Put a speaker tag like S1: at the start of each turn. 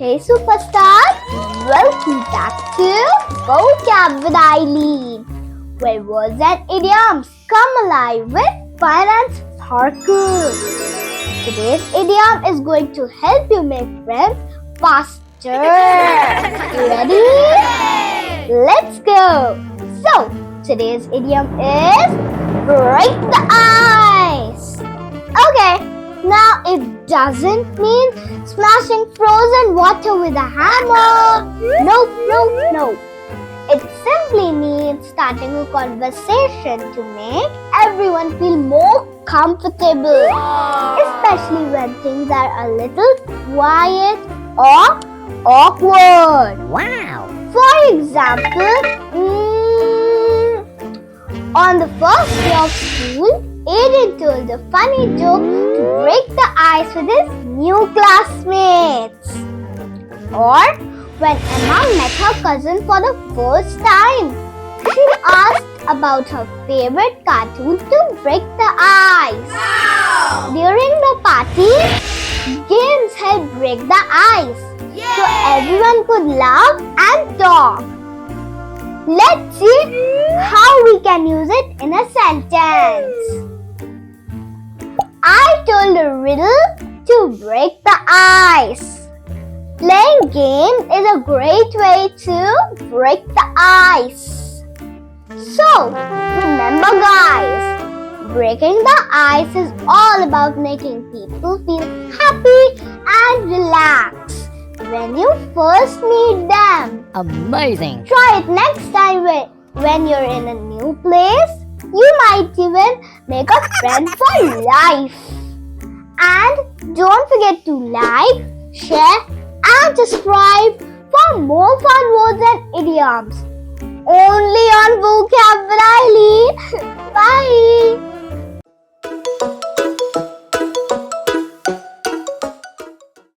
S1: Hey superstars, welcome back to Vocab with Aileen, where words and idioms come alive with fun and sparkle. Today's idiom is going to help you make friends faster. Ready? Let's go! So, today's idiom is break the ice. Okay. Now, it doesn't mean smashing frozen water with a hammer. No. It simply means starting a conversation to make everyone feel more comfortable, especially when things are a little quiet or awkward.
S2: Wow!
S1: For example, on the first day of school, Aileen told a funny joke to break the ice with his new classmates. Or when Emma met her cousin for the first time, she asked about her favorite cartoon to break the ice.
S2: Wow!
S1: During the party, games helped break the ice, so everyone could laugh and talk. Let's see how we can use it in a sentence. I told a riddle to break the ice. Playing games is a great way to break the ice. So, remember guys, breaking the ice is all about making people feel happy and relaxed when you first meet them.
S2: Amazing!
S1: Try it next time when you're in a new place. You might even make a friend for life. And don't forget to like, share and subscribe for more fun words and idioms. Only on Vocab with Aileen. Bye!